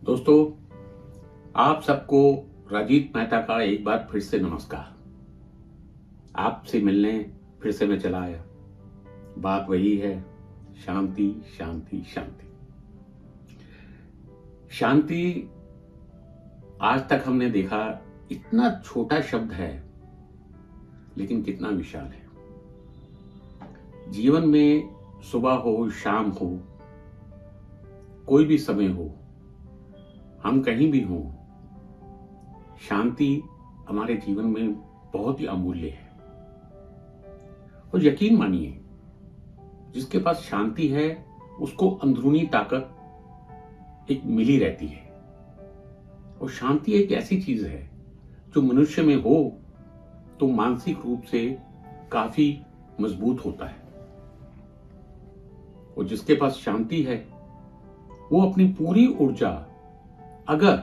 दोस्तों, आप सबको राजीव मेहता का एक बार फिर से नमस्कार। आपसे मिलने फिर से मैं चला आया। बात वही है, शांति शांति शांति। शांति आज तक हमने देखा इतना छोटा शब्द है, लेकिन कितना विशाल है। जीवन में सुबह हो, शाम हो, कोई भी समय हो, हम कहीं भी हों, शांति हमारे जीवन में बहुत ही अमूल्य है। और यकीन मानिए, जिसके पास शांति है उसको अंदरूनी ताकत एक मिली रहती है। और शांति एक ऐसी चीज है जो मनुष्य में हो तो मानसिक रूप से काफी मजबूत होता है। और जिसके पास शांति है वो अपनी पूरी ऊर्जा अगर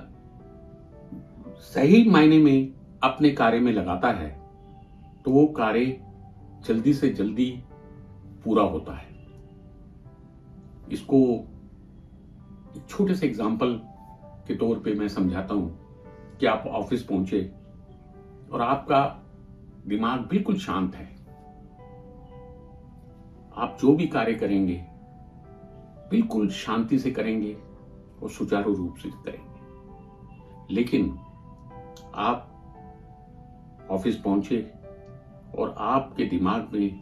सही मायने में अपने कार्य में लगाता है तो वो कार्य जल्दी से जल्दी पूरा होता है। इसको एक छोटे से एग्जाम्पल के तौर पे मैं समझाता हूं कि आप ऑफिस पहुंचे और आपका दिमाग बिल्कुल शांत है। आप जो भी कार्य करेंगे बिल्कुल शांति से करेंगे और सुचारू रूप से करेंगे। लेकिन आप ऑफिस पहुंचे और आपके दिमाग में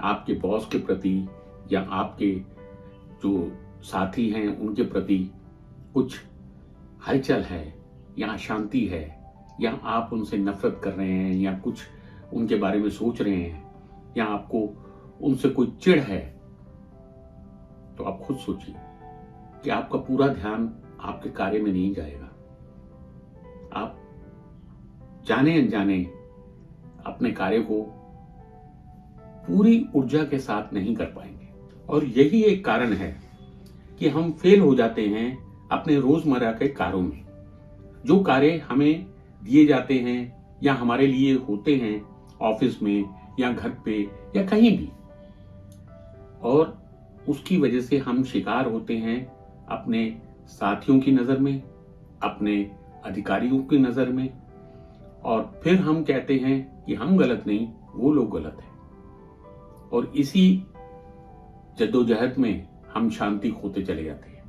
आपके बॉस के प्रति या आपके जो साथी हैं उनके प्रति कुछ हलचल है या अशांति है, या आप उनसे नफरत कर रहे हैं या कुछ उनके बारे में सोच रहे हैं, या आपको उनसे कोई चिढ़ है, तो आप खुद सोचिए कि आपका पूरा ध्यान आपके कार्य में नहीं जाएगा। आप जाने अनजाने अपने कार्य को पूरी ऊर्जा के साथ नहीं कर पाएंगे। और यही एक कारण है कि हम फेल हो जाते हैं अपने रोजमर्रा के कार्यों में। जो कार्य हमें दिए जाते हैं या हमारे लिए होते हैं ऑफिस में या घर पे या कहीं भी, और उसकी वजह से हम शिकार होते हैं अपने साथियों की नजर में, अपने अधिकारियों की नजर में, और फिर हम कहते हैं कि हम गलत नहीं, वो लोग गलत हैं। और इसी जद्दोजहद में हम शांति खोते चले जाते हैं।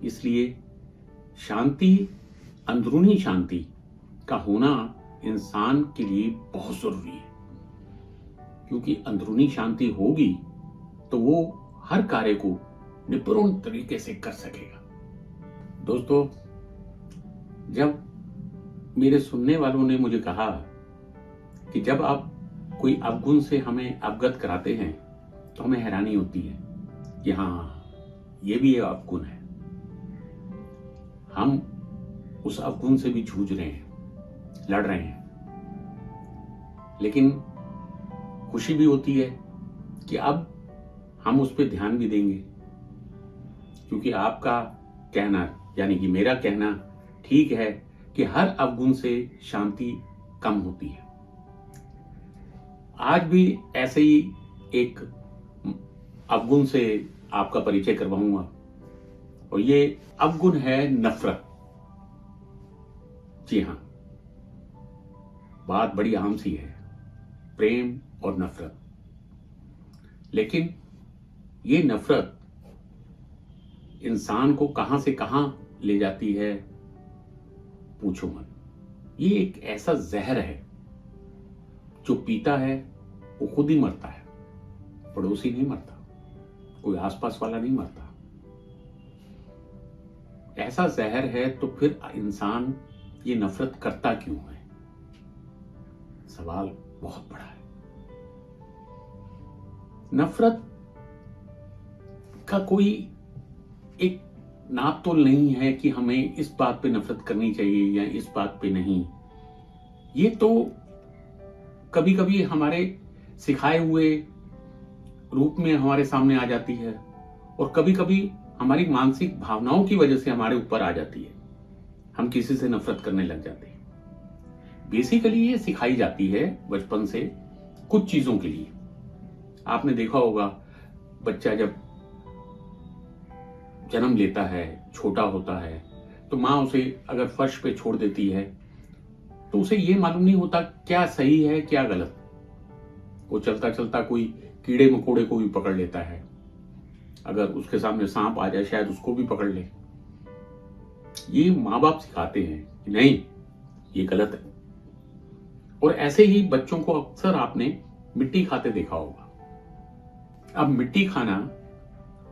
इसलिए शांति, अंदरूनी शांति का होना इंसान के लिए बहुत जरूरी है। क्योंकि अंदरूनी शांति होगी तो वो हर कार्य को निपुण तरीके से कर सकेगा। दोस्तों, जब मेरे सुनने वालों ने मुझे कहा कि जब आप कोई अवगुण से हमें अवगत कराते हैं तो हमें हैरानी होती है कि हाँ, ये भी एक अवगुण है, हम उस अवगुण से भी जूझ रहे हैं, लड़ रहे हैं। लेकिन खुशी भी होती है कि अब हम उस पर ध्यान भी देंगे, क्योंकि आपका कहना यानी कि मेरा कहना ठीक है कि हर अवगुण से शांति कम होती है। आज भी ऐसे ही एक अवगुण से आपका परिचय करवाऊंगा, और ये अवगुण है नफरत। जी हाँ, बात बड़ी आम सी है, प्रेम और नफरत। लेकिन ये नफरत इंसान को कहां से कहां ले जाती है, पूछो मत। ये एक ऐसा जहर है जो पीता है वो खुद ही मरता है, पड़ोसी नहीं मरता, कोई आसपास वाला नहीं मरता। ऐसा जहर है तो फिर इंसान ये नफरत करता क्यों है? सवाल बहुत बड़ा है। नफरत का कोई एक नाप तोल नहीं है कि हमें इस बात पे नफरत करनी चाहिए या इस बात पे नहीं। ये तो कभी कभी हमारे सिखाए हुए रूप में हमारे सामने आ जाती है, और कभी कभी हमारी मानसिक भावनाओं की वजह से हमारे ऊपर आ जाती है। हम किसी से नफरत करने लग जाते हैं। बेसिकली ये सिखाई जाती है बचपन से कुछ चीजों के लिए। आपने देखा होगा, बच्चा जब जन्म लेता है, छोटा होता है, तो माँ उसे अगर फर्श पे छोड़ देती है तो उसे ये मालूम नहीं होता क्या सही है क्या गलत। वो चलता चलता कोई कीड़े मकोड़े को भी पकड़ लेता है, अगर उसके सामने सांप आ जाए शायद उसको भी पकड़ ले। ये माँ बाप सिखाते हैं कि नहीं ये गलत है। और ऐसे ही बच्चों को अक्सर आपने मिट्टी खाते देखा होगा। अब मिट्टी खाना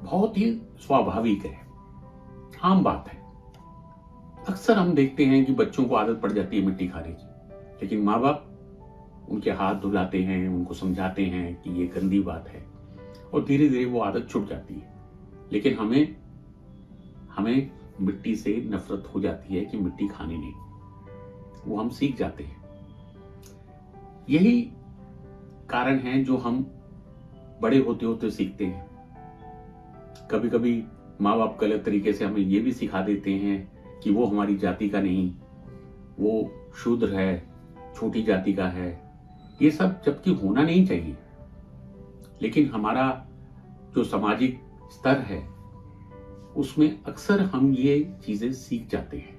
बहुत ही स्वाभाविक है, आम बात है। अक्सर हम देखते हैं कि बच्चों को आदत पड़ जाती है मिट्टी खाने की, लेकिन माँ बाप उनके हाथ धुलाते हैं, उनको समझाते हैं कि ये गंदी बात है, और धीरे धीरे वो आदत छूट जाती है। लेकिन हमें मिट्टी से नफरत हो जाती है कि मिट्टी खानी नहीं, वो हम सीख जाते हैं। यही कारण है जो हम बड़े होते होते सीखते हैं। कभी कभी माँ बाप गलत तरीके से हमें ये भी सिखा देते हैं कि वो हमारी जाति का नहीं, वो शूद्र है, छोटी जाति का है। ये सब जबकि होना नहीं चाहिए, लेकिन हमारा जो सामाजिक स्तर है उसमें अक्सर हम ये चीजें सीख जाते हैं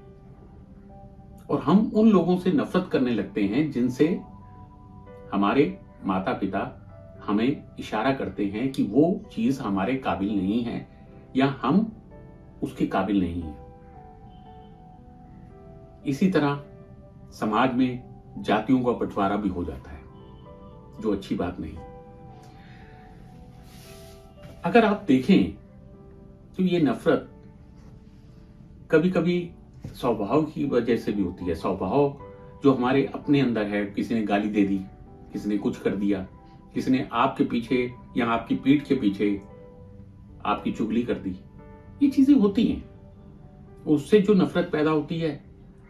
और हम उन लोगों से नफरत करने लगते हैं जिनसे हमारे माता पिता हमें इशारा करते हैं कि वो चीज हमारे काबिल नहीं है या हम उसके काबिल नहीं है। इसी तरह समाज में जातियों का बंटवारा भी हो जाता है, जो अच्छी बात नहीं। अगर आप देखें तो ये नफरत कभी कभी स्वभाव की वजह से भी होती है। स्वभाव जो हमारे अपने अंदर है, किसी ने गाली दे दी, किसी ने कुछ कर दिया, किसी ने आपके पीछे या आपकी पीठ के पीछे आपकी चुगली कर दी, ये चीजें होती हैं। उससे जो नफरत पैदा होती है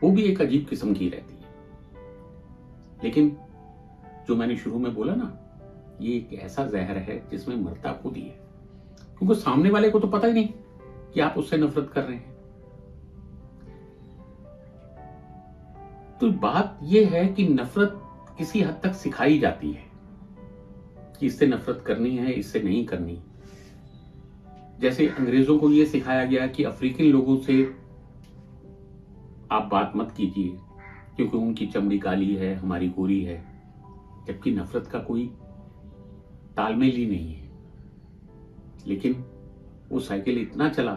वो भी एक अजीब किस्म की रहती है। लेकिन जो मैंने शुरू में बोला ना, ये एक ऐसा जहर है जिसमें मरता खुद ही है, क्योंकि सामने वाले को तो पता ही नहीं कि आप उससे नफरत कर रहे हैं। तो बात यह है कि नफरत किसी हद तक सिखाई जाती है कि इससे नफरत करनी है, इससे नहीं करनी। जैसे अंग्रेजों को यह सिखाया गया कि अफ्रीकन लोगों से आप बात मत कीजिए क्योंकि उनकी चमड़ी काली है, हमारी गोरी है, जबकि नफरत का कोई तालमेल ही नहीं है। लेकिन वो साइकिल इतना चला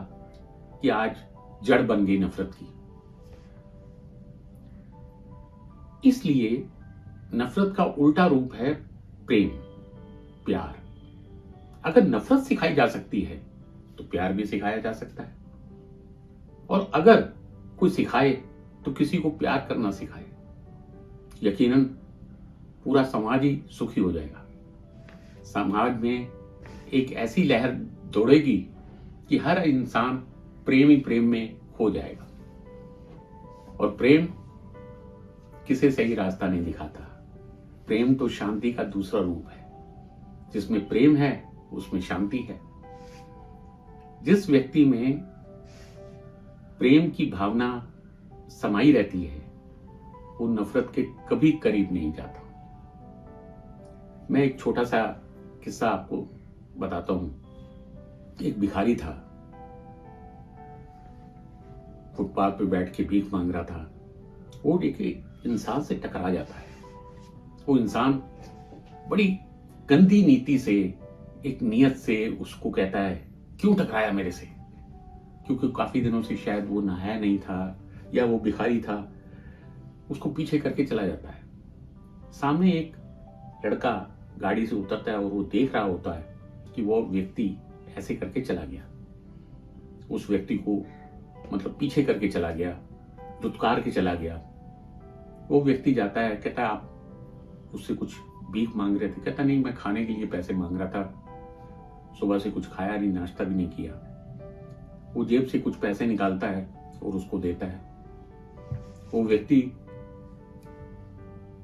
कि आज जड़ बन गई नफरत की। इसलिए नफरत का उल्टा रूप है प्रेम, प्यार। अगर नफरत सिखाई जा सकती है तो प्यार भी सिखाया जा सकता है, और अगर कोई सिखाए तो किसी को प्यार करना सिखाए, यकीनन पूरा समाज ही सुखी हो जाएगा। समाज में एक ऐसी लहर दौड़ेगी कि हर इंसान प्रेम ही प्रेम में खो जाएगा। और प्रेम किसे सही रास्ता नहीं दिखाता। प्रेम तो शांति का दूसरा रूप है। जिसमें प्रेम है उसमें शांति है। जिस व्यक्ति में प्रेम की भावना समाई रहती है वो नफरत के कभी करीब नहीं जाता। मैं एक छोटा सा किस्सा आपको बताता हूं। एक भिखारी था, फुटपाथ पे बैठ के भीख मांग रहा था। वो एक इंसान से टकरा जाता है। वो इंसान बड़ी गंदी नीति से, एक नियत से उसको कहता है, क्यों टकराया मेरे से? क्योंकि काफी दिनों से शायद वो नहाया नहीं था या वो भिखारी था। उसको पीछे करके चला जाता है। सामने एक लड़का गाड़ी से उतरता है और वो देख रहा होता है कि वो व्यक्ति ऐसे करके चला गया। उस व्यक्ति को मतलब पीछे करके चला गया, दुत्कार के चला गया। वो व्यक्ति जाता है, कहता है आप उससे कुछ भीख मांग रहे थे? कहता नहीं, मैं खाने के लिए पैसे मांग रहा था, सुबह से कुछ खाया नहीं, नाश्ता भी नहीं किया। वो जेब से कुछ पैसे निकालता है और उसको देता है। वो व्यक्ति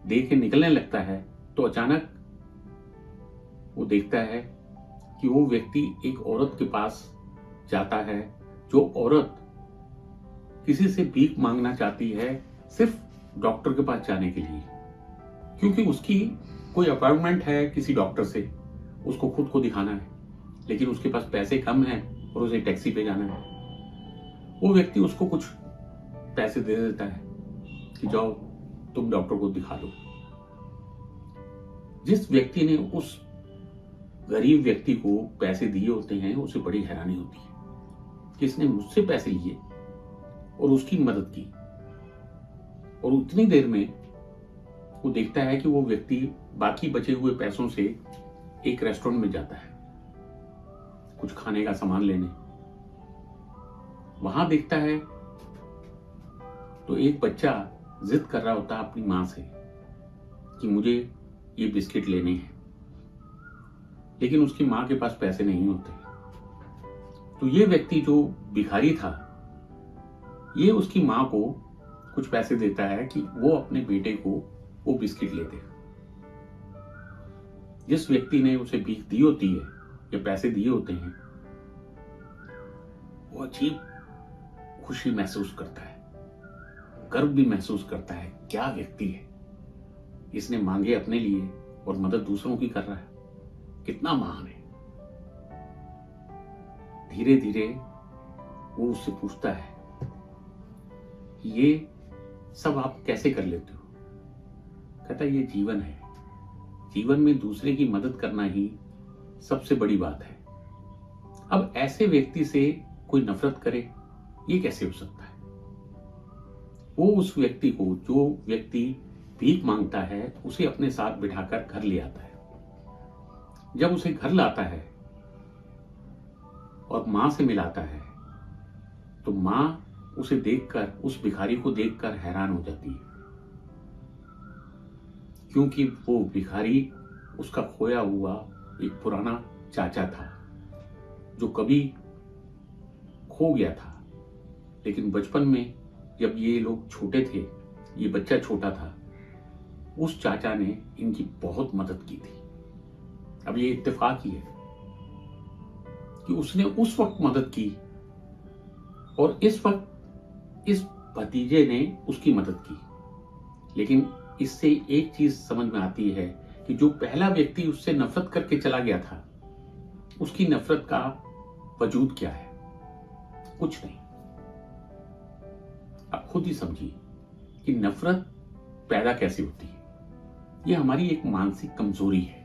दे के निकलने लगता है तो अचानक वो देखता है कि वो व्यक्ति एक औरत के पास जाता है, जो औरत किसी से भीख मांगना चाहती है सिर्फ डॉक्टर के पास जाने के लिए, क्योंकि उसकी कोई अपॉइंटमेंट है किसी डॉक्टर से, उसको खुद को दिखाना है, लेकिन उसके पास पैसे कम हैं और उसे टैक्सी पे जाना है। वो व्यक्ति उसको कुछ पैसे दे देता है कि जाओ तुम डॉक्टर को दिखा लो। जिस व्यक्ति ने उस गरीब व्यक्ति को पैसे दिए होते हैं उसे बड़ी हैरानी होती है कि इसने मुझसे पैसे लिए और उसकी मदद की, और उतनी देर में वो देखता है कि वो व्यक्ति बाकी बचे हुए पैसों से एक रेस्टोरेंट में जाता है कुछ खाने का सामान लेने। वहां देखता है तो एक बच्चा जिद कर रहा होता है अपनी मां से कि मुझे ये बिस्किट लेने हैं, लेकिन उसकी मां के पास पैसे नहीं होते। तो ये व्यक्ति जो भिखारी था, ये उसकी मां को कुछ पैसे देता है कि वो अपने बेटे को वो बिस्किट ले दे। जिस व्यक्ति ने उसे भीख दी होती है या पैसे दिए होते हैं, वो अजीब खुशी महसूस करता है, गर्व भी महसूस करता है। क्या व्यक्ति है, इसने मांगे अपने लिए और मदद दूसरों की कर रहा है, कितना महान है। धीरे धीरे वो उससे पूछता है ये सब आप कैसे कर लेते हो? कहता है ये जीवन है, जीवन में दूसरे की मदद करना ही सबसे बड़ी बात है। अब ऐसे व्यक्ति से कोई नफरत करे, ये कैसे हो सकता है? वो उस व्यक्ति को, जो व्यक्ति भीख मांगता है, उसे अपने साथ बिठाकर घर ले आता है। जब उसे घर लाता है और मां से मिलाता है तो मां उसे देखकर, उस भिखारी को देखकर हैरान हो जाती है, क्योंकि वो भिखारी उसका खोया हुआ एक पुराना चाचा था जो कभी खो गया था। लेकिन बचपन में जब ये लोग छोटे थे, ये बच्चा छोटा था, उस चाचा ने इनकी बहुत मदद की थी। अब ये इत्तेफाक ही है कि उसने उस वक्त मदद की और इस वक्त इस भतीजे ने उसकी मदद की। लेकिन इससे एक चीज समझ में आती है कि जो पहला व्यक्ति उससे नफरत करके चला गया था, उसकी नफरत का वजूद क्या है? कुछ नहीं। आप खुद ही समझिए कि नफरत पैदा कैसे होती है। यह हमारी एक मानसिक कमजोरी है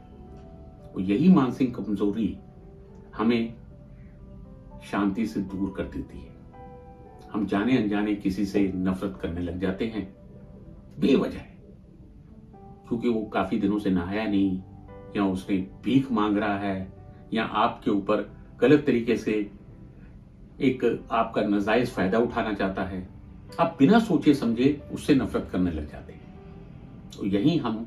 और यही मानसिक कमजोरी हमें शांति से दूर कर देती है। हम जाने अनजाने किसी से नफरत करने लग जाते हैं बेवजह, क्योंकि वो काफी दिनों से नहाया नहीं, या उसने भीख मांग रहा है, या आपके ऊपर गलत तरीके से एक आपका नाजायज फायदा उठाना चाहता है। आप बिना सोचे समझे उससे नफरत करने लग जाते हैं, तो यही हम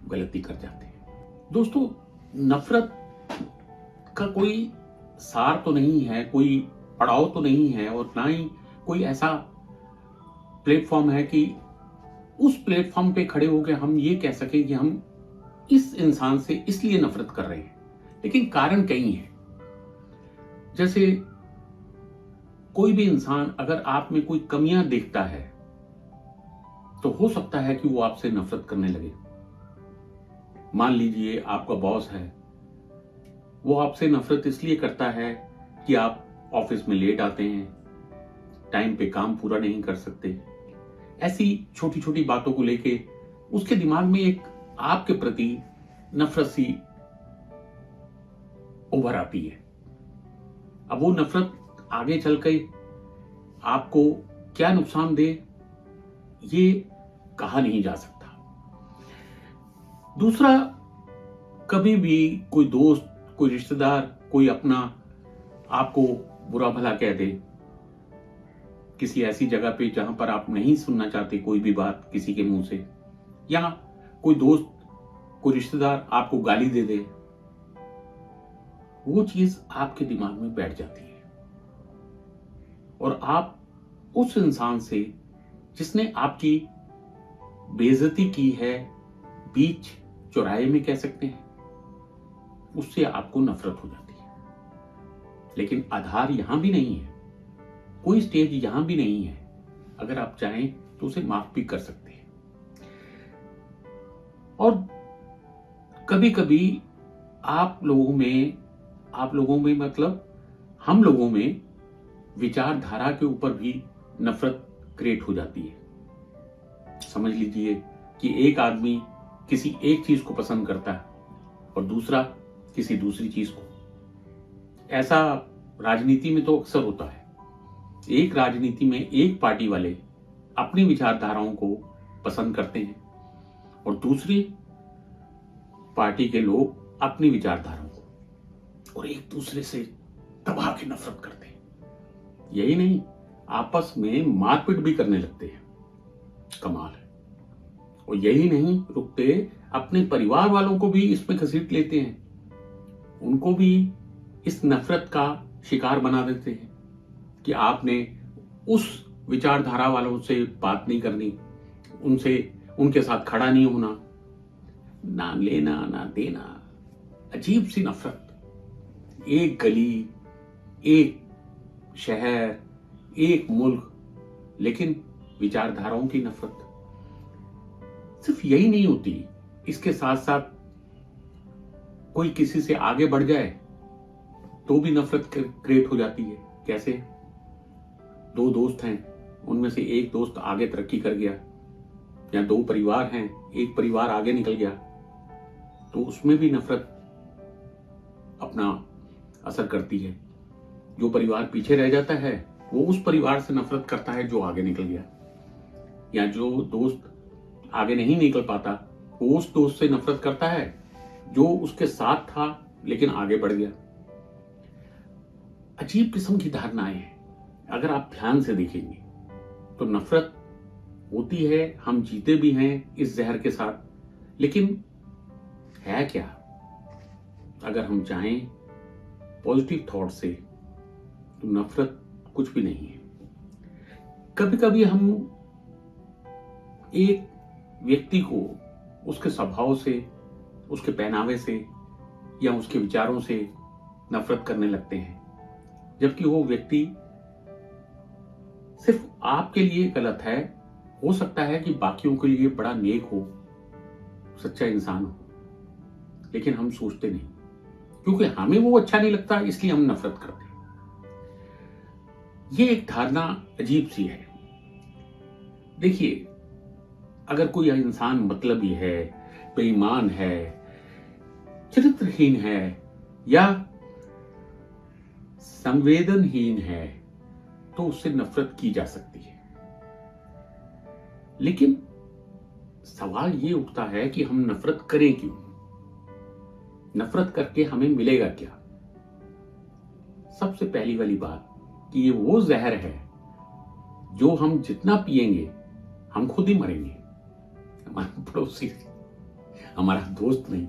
गलती कर जाते हैं। दोस्तों, नफरत का कोई सार तो नहीं है, कोई पड़ाव तो नहीं है, और ना ही कोई ऐसा प्लेटफॉर्म है कि उस प्लेटफॉर्म पे खड़े होकर हम ये कह सके कि हम इस इंसान से इसलिए नफरत कर रहे हैं। लेकिन कारण कई है। जैसे कोई भी इंसान अगर आप में कोई कमियां देखता है तो हो सकता है कि वो आपसे नफरत करने लगे। मान लीजिए आपका बॉस है, वो आपसे नफरत इसलिए करता है कि आप ऑफिस में लेट आते हैं, टाइम पे काम पूरा नहीं कर सकते। ऐसी छोटी छोटी बातों को लेके उसके दिमाग में एक आपके प्रति नफरत सी उभर आती है। अब वो नफरत आगे चल के आपको क्या नुकसान दे, ये कहा नहीं जा सकता। दूसरा, कभी भी कोई दोस्त, कोई रिश्तेदार, कोई अपना आपको बुरा भला कह दे किसी ऐसी जगह पे जहां पर आप नहीं सुनना चाहते कोई भी बात किसी के मुंह से, या कोई दोस्त, कोई रिश्तेदार आपको गाली दे दे, वो चीज आपके दिमाग में बैठ जाती है और आप उस इंसान से जिसने आपकी बेइज्जती की है, बीच चौराहे में कह सकते हैं, उससे आपको नफरत हो जाती है। लेकिन आधार यहां भी नहीं है, कोई स्टेज यहां भी नहीं है। अगर आप चाहें तो उसे माफ भी कर सकते हैं। और कभी कभी आप लोगों में मतलब हम लोगों में विचारधारा के ऊपर भी नफरत क्रिएट हो जाती है। समझ लीजिए कि एक आदमी किसी एक चीज को पसंद करता है और दूसरा किसी दूसरी चीज को। ऐसा राजनीति में तो अक्सर होता है। एक राजनीति में एक पार्टी वाले अपनी विचारधाराओं को पसंद करते हैं और दूसरी पार्टी के लोग अपनी विचारधाराओं को, और एक दूसरे से दबा के नफरत करते हैं। यही नहीं, आपस में मारपीट भी करने लगते हैं। कमाल है। और यही नहीं रुकते, अपने परिवार वालों को भी इसमें घसीट लेते हैं, उनको भी इस नफरत का शिकार बना देते हैं कि आपने उस विचारधारा वालों से बात नहीं करनी, उनके साथ खड़ा नहीं होना, ना लेना ना देना। अजीब सी नफरत। एक गली, एक शहर, एक मुल्क, लेकिन विचारधाराओं की नफरत। सिर्फ यही नहीं होती, इसके साथ साथ कोई किसी से आगे बढ़ जाए तो भी नफरत क्रिएट हो जाती है। कैसे? दो दोस्त हैं, उनमें से एक दोस्त आगे तरक्की कर गया, या दो परिवार हैं, एक परिवार आगे निकल गया, तो उसमें भी नफरत अपना असर करती है। जो परिवार पीछे रह जाता है वो उस परिवार से नफरत करता है जो आगे निकल गया, या जो दोस्त आगे नहीं निकल पाता वो उस दोस्त से नफरत करता है जो उसके साथ था लेकिन आगे बढ़ गया। अजीब किस्म की धारणाएं हैं। अगर आप ध्यान से देखेंगे तो नफरत होती है, हम जीते भी हैं इस जहर के साथ, लेकिन है क्या? अगर हम चाहें पॉजिटिव थॉट से तो नफरत कुछ भी नहीं है। कभी कभी हम एक व्यक्ति को उसके स्वभाव से, उसके पहनावे से या उसके विचारों से नफरत करने लगते हैं, जबकि वो व्यक्ति सिर्फ आपके लिए गलत है। हो सकता है कि बाकियों के लिए बड़ा नेक हो, सच्चा इंसान हो, लेकिन हम सोचते नहीं, क्योंकि हमें वो अच्छा नहीं लगता इसलिए हम नफरत करते हैं। ये एक धारणा अजीब सी है। देखिए, अगर कोई इंसान मतलबी है, बेईमान है, चरित्रहीन है या संवेदनहीन है तो उससे नफरत की जा सकती है। लेकिन सवाल ये उठता है कि हम नफरत करें क्यों? नफरत करके हमें मिलेगा क्या? सबसे पहली वाली बात कि ये वो जहर है जो हम जितना पिएंगे हम खुद ही मरेंगे। हमारा पड़ोसी, हमारा दोस्त नहीं,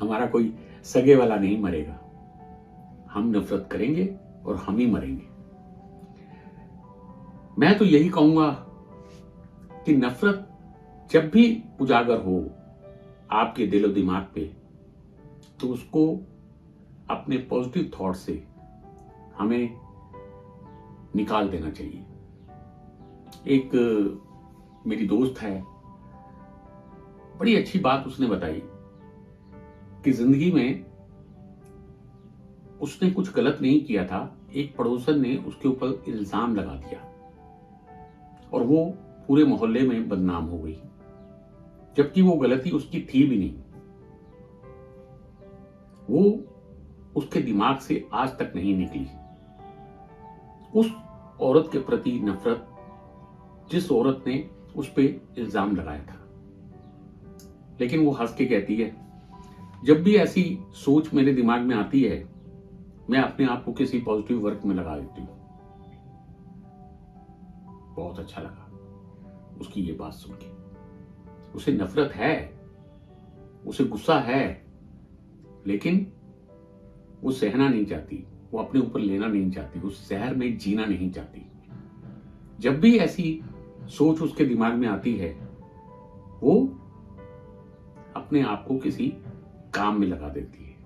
हमारा कोई सगे वाला नहीं मरेगा। हम नफरत करेंगे और हम ही मरेंगे। मैं तो यही कहूंगा कि नफरत जब भी उजागर हो आपके दिलो दिमाग पे, तो उसको अपने पॉजिटिव थॉट से हमें निकाल देना चाहिए। एक मेरी दोस्त है, बड़ी अच्छी बात उसने बताई कि जिंदगी में उसने कुछ गलत नहीं किया था, एक पड़ोसन ने उसके ऊपर इल्जाम लगा दिया और वो पूरे मोहल्ले में बदनाम हो गई, जबकि वो गलती उसकी थी भी नहीं। वो उसके दिमाग से आज तक नहीं निकली। उस औरत के प्रति नफरत जिस औरत ने उस पे इल्जाम लगाया था। लेकिन वो हंस के कहती है, जब भी ऐसी सोच मेरे दिमाग में आती है मैं अपने आप को किसी पॉजिटिव वर्क में लगा देती हूँ। बहुत अच्छा लगा उसकी ये बात सुन के। उसे नफरत है, उसे गुस्सा है, लेकिन वो सहना नहीं चाहती, वो अपने ऊपर लेना नहीं चाहती, उस शहर में जीना नहीं चाहती। जब भी ऐसी सोच उसके दिमाग में आती है वो अपने आप को किसी काम में लगा देती है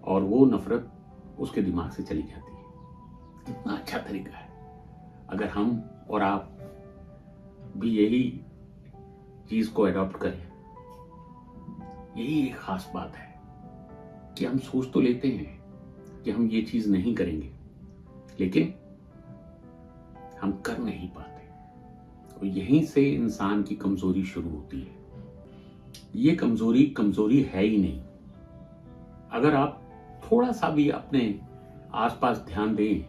और वो नफरत उसके दिमाग से चली जाती है। कितना अच्छा तरीका है। अगर हम और आप भी यही चीज को अडॉप्ट करें, यही एक खास बात है कि हम सोच तो लेते हैं कि हम ये चीज नहीं करेंगे, लेकिन हम कर नहीं पाते। तो यहीं से इंसान की कमजोरी शुरू होती है। ये कमजोरी है ही नहीं। अगर आप थोड़ा सा भी अपने आसपास ध्यान दें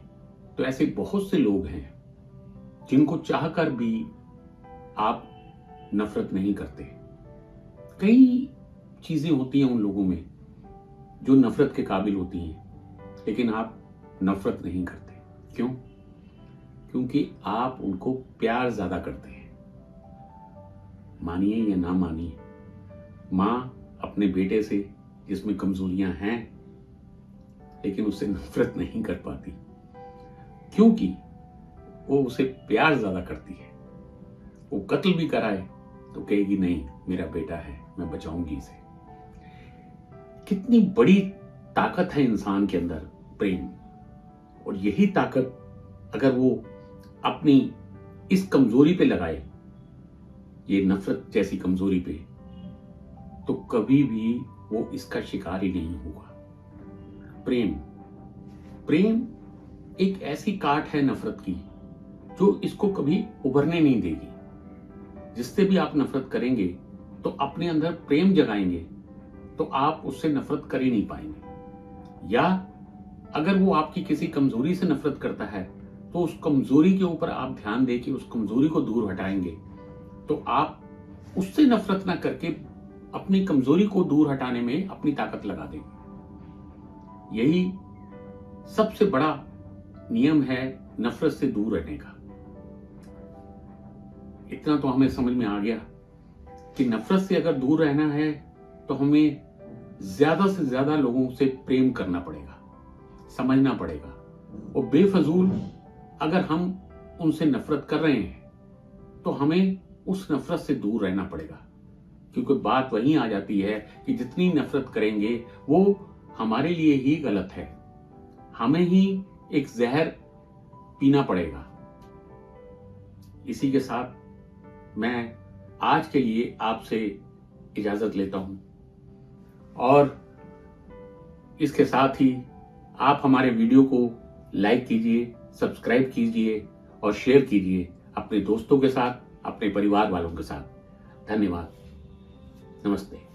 तो ऐसे बहुत से लोग हैं जिनको चाहकर भी आप नफरत नहीं करते। कई चीजें होती हैं उन लोगों में जो नफरत के काबिल होती हैं, लेकिन आप नफरत नहीं करते। क्यों? क्योंकि आप उनको प्यार ज्यादा करते हैं। मानिए या ना मानिए, मां अपने बेटे से जिसमें कमजोरियां हैं लेकिन उससे नफरत नहीं कर पाती, क्योंकि वो उसे प्यार ज्यादा करती है। वो कत्ल भी कराए तो कहेगी नहीं, मेरा बेटा है, मैं बचाऊंगी इसे। कितनी बड़ी ताकत है इंसान के अंदर, प्रेम। और यही ताकत अगर वो अपनी इस कमजोरी पे लगाए, ये नफरत जैसी कमजोरी पे, तो कभी भी वो इसका शिकार ही नहीं होगा। प्रेम एक ऐसी काट है नफरत की जो इसको कभी उभरने नहीं देगी। जिससे भी आप नफरत करेंगे तो अपने अंदर प्रेम जगाएंगे तो आप उससे नफरत कर ही नहीं पाएंगे। या अगर वो आपकी किसी कमजोरी से नफरत करता है तो उस कमजोरी के ऊपर आप ध्यान देके उस कमजोरी को दूर हटाएंगे तो आप उससे नफरत ना करके अपनी कमजोरी को दूर हटाने में अपनी ताकत लगा देंगे। यही सबसे बड़ा नियम है नफरत से दूर रहने का। इतना तो हमें समझ में आ गया कि नफरत से अगर दूर रहना है तो हमें ज्यादा से ज्यादा लोगों से प्रेम करना पड़ेगा, समझना पड़ेगा। और बेफजूल अगर हम उनसे नफरत कर रहे हैं तो हमें उस नफरत से दूर रहना पड़ेगा, क्योंकि बात वहीं आ जाती है कि जितनी नफरत करेंगे वो हमारे लिए ही गलत है। हमें ही एक जहर पीना पड़ेगा। इसी के साथ मैं आज के लिए आपसे इजाजत लेता हूं और इसके साथ ही आप हमारे वीडियो को लाइक कीजिए, सब्सक्राइब कीजिए और शेयर कीजिए अपने दोस्तों के साथ, अपने परिवार वालों के साथ। धन्यवाद। नमस्ते।